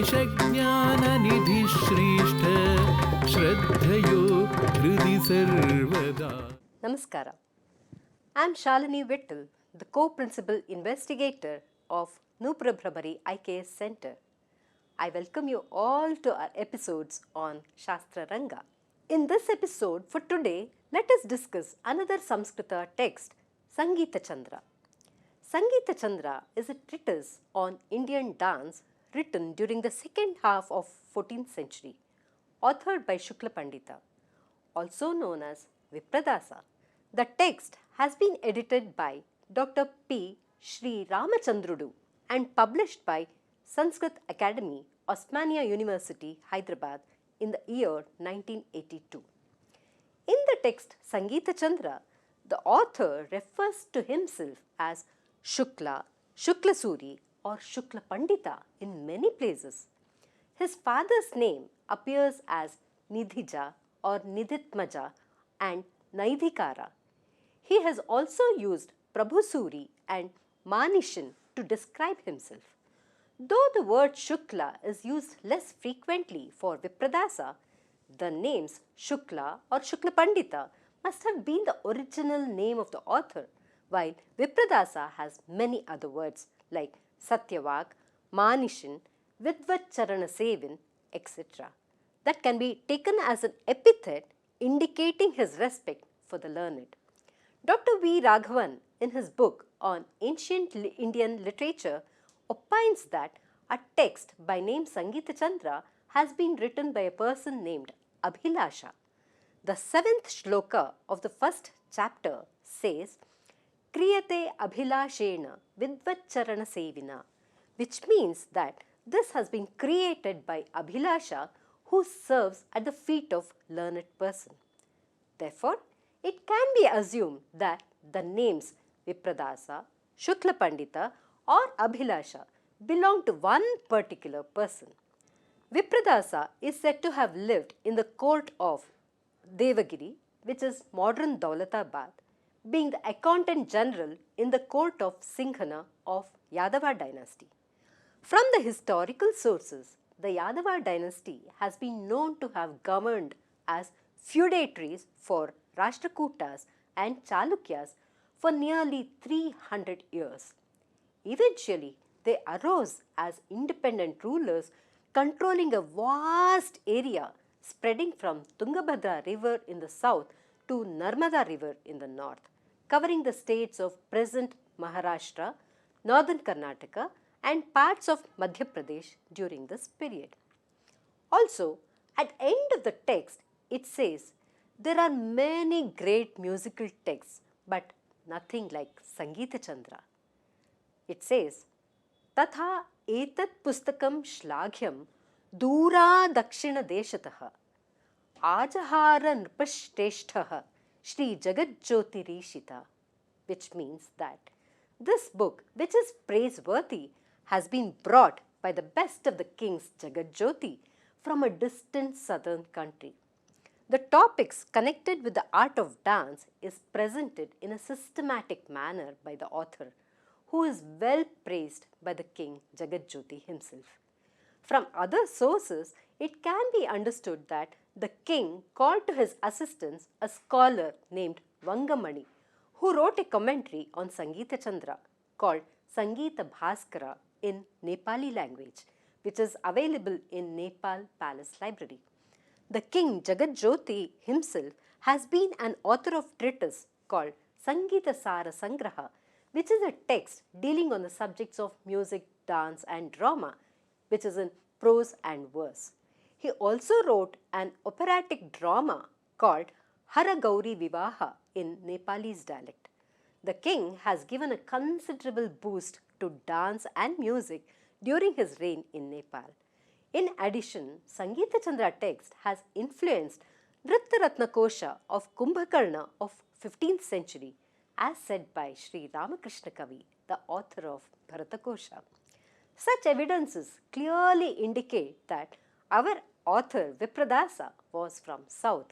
देशज्ञाननिधि श्रेष्ठ श्रद्धयो हृदि सर्वदा. Namaskara. I am Shalini Vittal, the co-principal investigator of Noopura Bhramari IKS Center. I welcome you all to our episodes on Śāstra Ranga. In this episode for today, let us discuss another Samskrita text, Sangīta Candra. Sangīta Candra is a treatise on Indian dance written during the second half of 14th century, authored by Shuklapandita, also known as Vipradasa. The text has been edited by Dr. P. Sri Ramachandrudu and published by Sanskrit Academy, Osmania University, Hyderabad in the year 1982. In the text Sangīta Candra, the author refers to himself as Shukla, Shuklasuri or Shuklapandita in many places. His father's name appears as Nidhija or Niditmaja and Naidhikara. He has also used Prabhusuri and Manishan to describe himself. Though the word Shukla is used less frequently for Vipradasa, the names Shukla or Shuklapandita must have been the original name of the author, while Vipradasa has many other words like Satyavak, Manishan, Vidvacharana etc. that can be taken as an epithet indicating his respect for the learned. Dr. V. Raghavan, in his book on ancient Indian literature, opines that a text by name Sangīta Candra has been written by a person named Abhilasha. The 7th shloka of the first chapter says, Kriyate Abhilashena Vidvacharana Sevina, which means that this has been created by Abhilasha, who serves at the feet of learned person. Therefore, it can be assumed that the names Vipradasa, Shuklapandita or Abhilasha belong to one particular person. Vipradasa is said to have lived in the court of Devagiri, which is modern Daulatabad, being the accountant general in the court of Singhana of Yadava dynasty. From the historical sources, the Yadava dynasty has been known to have governed as feudatories for Rashtrakutas and Chalukyas for nearly 300 years. Eventually, they arose as independent rulers controlling a vast area spreading from Tungabhadra river in the south to Narmada river in the north, covering the states of present Maharashtra, northern Karnataka and parts of Madhya Pradesh during this period. Also, at the end of the text, it says, there are many great musical texts, but nothing like Sangīta Candra. It says, Tatha etat pustakam shlaghyam dura dakshina deshataha ajahara nrpashteshtaha Shri Jagajyotirishita, which means that this book, which is praiseworthy, has been brought by the best of the kings Jagajyoti from a distant southern country. The topics connected with the art of dance is presented in a systematic manner by the author, who is well praised by the king Jagajyoti himself. From other sources, it can be understood that the king called to his assistance a scholar named Vangamani, who wrote a commentary on Sangīta Candra called Sangita Bhaskara in Nepali language, which is available in Nepal Palace Library. The king Jagajyoti himself has been an author of treatise called Sangita Sangraha, which is a text dealing on the subjects of music, dance and drama, which is in prose and verse. He also wrote an operatic drama called Hara Gauri Vivaha in Nepalese dialect. The king has given a considerable boost to dance and music during his reign in Nepal. In addition, Sangīta Candra text has influenced Nritya Ratna Kosha of Kumbhakarna of 15th century, as said by Sri Ramakrishna Kavi, the author of Bharata Kosha. Such evidences clearly indicate that our author Vipradasa was from south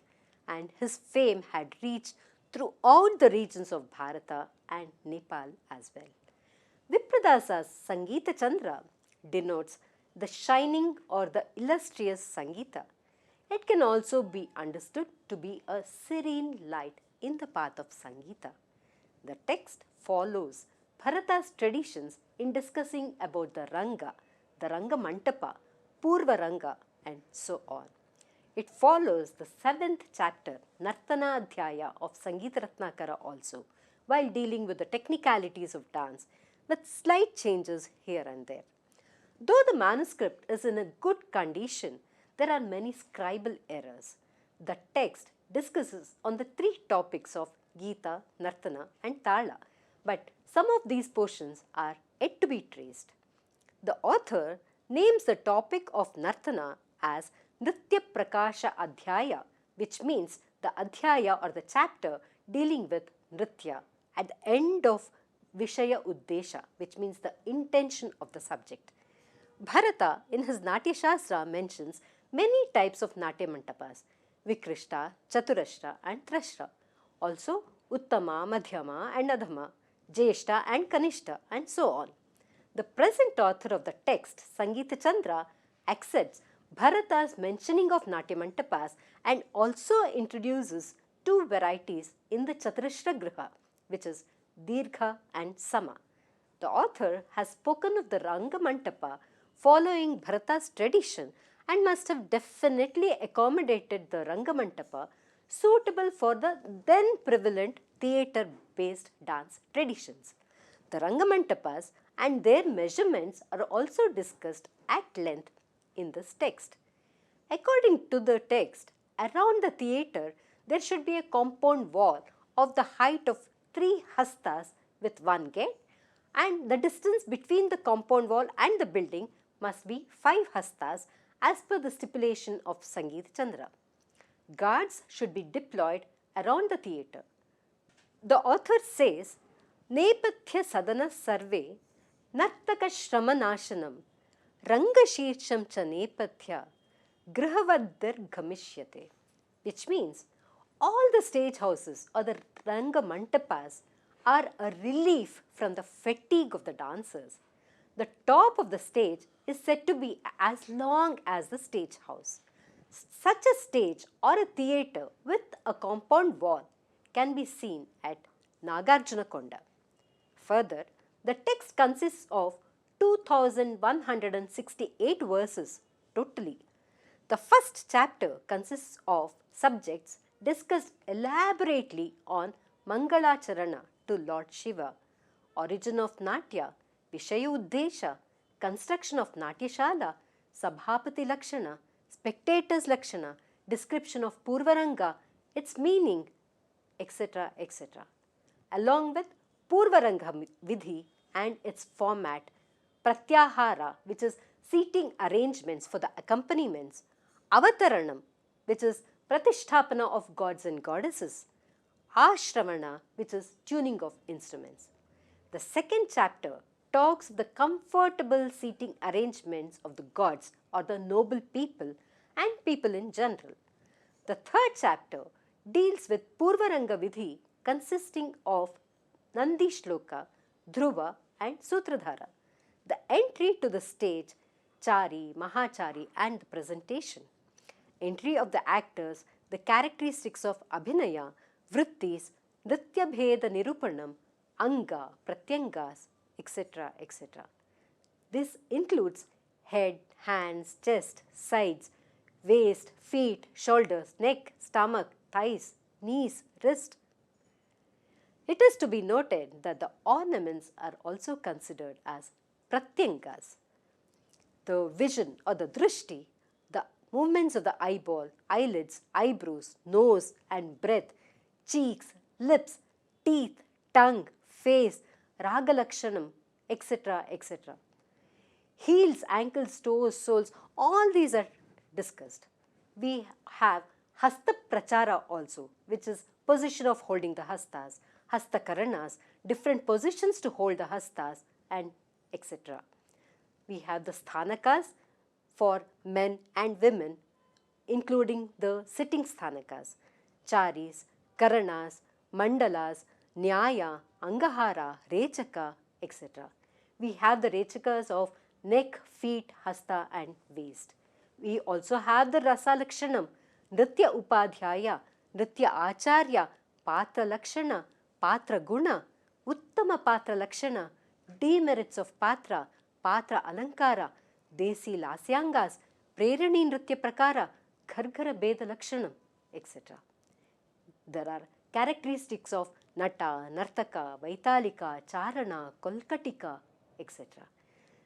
and his fame had reached throughout the regions of Bharata and Nepal as well. Vipradasa's Sangīta Candra denotes the shining or the illustrious Sangita. It can also be understood to be a serene light in the path of Sangita. The text follows Bharata's traditions in discussing about the Ranga Mantapa, Purva Ranga, and so on. It follows the 7th chapter, Nartana Adhyaya of Sangita Ratnakara also, while dealing with the technicalities of dance, with slight changes here and there. Though the manuscript is in a good condition, there are many scribal errors. The text discusses on the 3 topics of Gita, Nartana and Tala, but some of these portions are yet to be traced. The author names the topic of Nartana as Nritya Prakasha Adhyaya, which means the Adhyaya or the chapter dealing with Nritya at the end of Vishaya Uddesha, which means the intention of the subject. Bharata in his Natyashastra mentions many types of Natya Mantapas, Vikrishta, Chaturashra and Trashra, also Uttama, Madhyama and Adhama, Jeshta and Kanishta and so on. The present author of the text, Sangīta Candra, accepts Bharata's mentioning of Natya Mantapas and also introduces 2 varieties in the Chaturashra Griha, which is Dirgha and Sama. The author has spoken of the Ranga Mantapa following Bharata's tradition and must have definitely accommodated the Ranga Mantapa suitable for the then prevalent theatre-based dance traditions. The Ranga Mantapas and their measurements are also discussed at length in this text. According to the text, around the theatre there should be a compound wall of the height of 3 hastas with 1 gate, and the distance between the compound wall and the building must be 5 hastas as per the stipulation of Sangīta Candra. Guards should be deployed around the theatre. The author says, Nepathya sadana sarve nartaka shramanashanam ranga shirsham cha nepathya grihavaddar gamishyate, which means all the stage houses or the Ranga Mantapas are a relief from the fatigue of the dancers. The top of the stage is said to be as long as the stage house. Such a stage or a theatre with a compound wall can be seen at Nagarjunakonda. Further, the text consists of 2168 verses totally. The first chapter consists of subjects discussed elaborately on Mangalacharana to Lord Shiva, origin of Natya, Vishaya Uddesha, construction of Natyashala, Sabhapati Lakshana, spectators Lakshana, description of Purvaranga, its meaning, etc. etc. Along with Purvaranga Vidhi and its format, Pratyahara, which is seating arrangements for the accompaniments, Avataranam, which is Pratisthapana of gods and goddesses, Ashravana, which is tuning of instruments. The second chapter talks of the comfortable seating arrangements of the gods or the noble people and people in general. The third chapter deals with Purvaranga Vidhi consisting of Nandi Shloka, Dhruva and Sutradhara, the entry to the stage, Chari, Mahachari and the presentation, entry of the actors, the characteristics of Abhinaya, Vrittis, Nritya Bheda Nirupanam, Anga, Pratyangas, etc. etc. This includes head, hands, chest, sides, waist, feet, shoulders, neck, stomach, thighs, knees, wrist. It is to be noted that the ornaments are also considered as pratyangas. The vision or the drishti, the movements of the eyeball, eyelids, eyebrows, nose and breath, cheeks, lips, teeth, tongue, face, ragalakshanam, etc. etc. Heels, ankles, toes, soles, all these are discussed. We have hasta prachara also, which is position of holding the hastas, hasta karanas, different positions to hold the hastas and etc. We have the sthanakas for men and women, including the sitting sthanakas, charis, karanas, mandalas, nyaya, angahara, rechaka, etc. We have the rechakas of neck, feet, hasta and waist. We also have the Rasa Lakshanam, Nritya Upadhyaya, Nritya Acharya, Patra Lakshana, Patra Guna, Uttama Patra Lakshana, demerits of Patra, Patra Alankara, Desi Lasyangas, Prerani Nritya Prakara, Gharghara Beda Lakshanam, etc. There are characteristics of Nata, Nartaka, Vaitalika, Charana, Kolkatika, etc.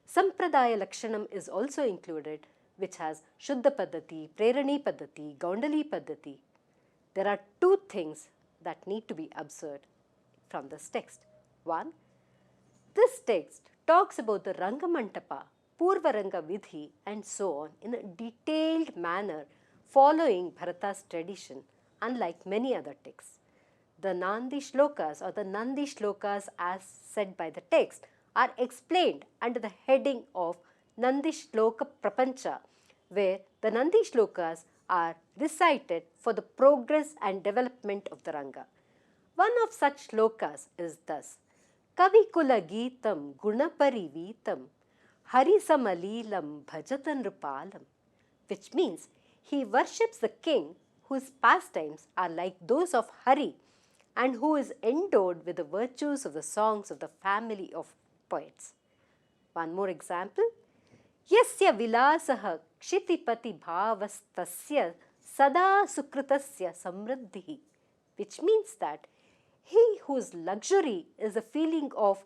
Sampradaya Lakshanam is also included, which has Shuddha Paddhati, Prerani Paddhati, Gaundali Paddhati. There are two things that need to be observed from this text. One, this text talks about the Rangamantapa, Purvaranga Vidhi and so on in a detailed manner following Bharata's tradition, unlike many other texts. The Nandi Shlokas or the Nandi Shlokas as said by the text are explained under the heading of Nandi Shloka Prapancha, where the Nandi Shlokas are recited for the progress and development of the Ranga. One of such shlokas is thus: Kavikula Geetam Gunaparivitam Harisamalilam Bhajatan Rupalam, which means he worships the king whose pastimes are like those of Hari and who is endowed with the virtues of the songs of the family of poets. One more example: Yasya vilasaha kshitipati bhavastasya sada sukritasya samriddhi, which means that he whose luxury is the feeling of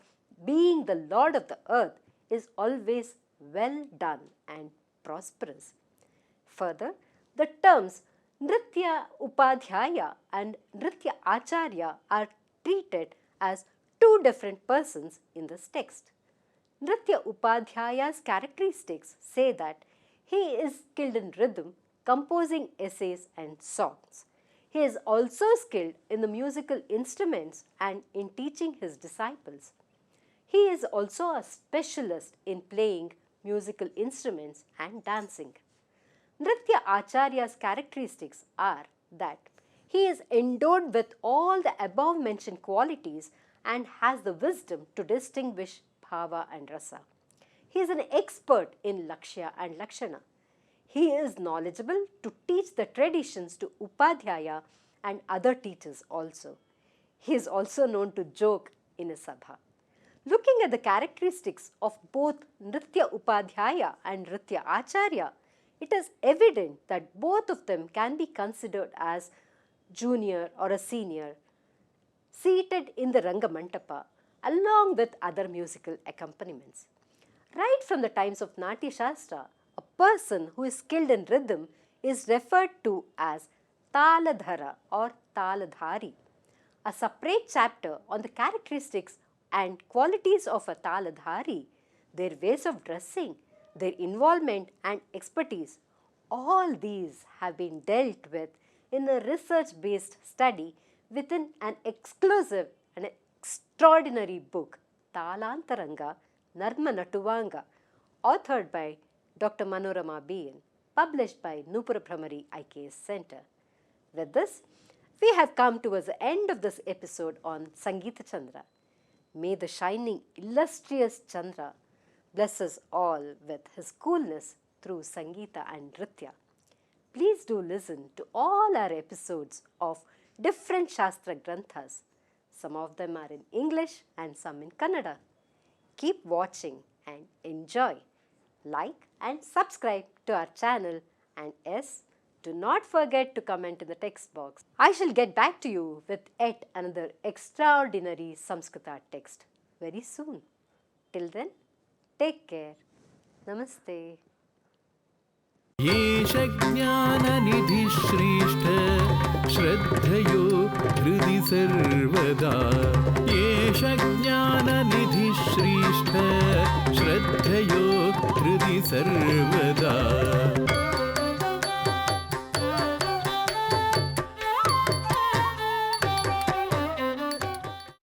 being the lord of the earth is always well done and prosperous. Further, the terms Nritya Upadhyaya and Nritya Acharya are treated as two different persons in this text. Nritya Upadhyaya's characteristics say that he is skilled in rhythm, composing essays and songs. He is also skilled in the musical instruments and in teaching his disciples. He is also a specialist in playing musical instruments and dancing. Nritya Acharya's characteristics are that he is endowed with all the above mentioned qualities and has the wisdom to distinguish bhava and rasa. He is an expert in lakshya and lakshana. He is knowledgeable to teach the traditions to Upadhyaya and other teachers also. He is also known to joke in a sabha. Looking at the characteristics of both Nritya Upadhyaya and Nritya Acharya, it is evident that both of them can be considered as junior or a senior, seated in the Rangamantapa along with other musical accompaniments. Right from the times of Natyashastra, a person who is skilled in rhythm is referred to as Taladhara or Taladhari. A separate chapter on the characteristics and qualities of a Taladhari, their ways of dressing, their involvement and expertise, all these have been dealt with in a research-based study within an exclusive and extraordinary book, Talantaranga Narma Natuvanga, authored by Dr. Manorama B N, published by Noopura Bhramari IKS Center. With this, we have come towards the end of this episode on Sangīta Candra. May the shining, illustrious Chandra bless us all with his coolness through Sangita and Nritya. Please do listen to all our episodes of different Shastra Granthas. Some of them are in English and some in Kannada. Keep watching and enjoy. Like and subscribe to our channel, and yes, do not forget to comment in the text box. I shall get back to you with yet another extraordinary Samskrita text very soon. Till then, take care. Namaste. येष ज्ञाननिधिः श्रेष्ठ श्रद्धयो हृदि सर्वदा येष ज्ञाननिधिः श्रेष्ठ श्रद्धयो हृदि सर्वदा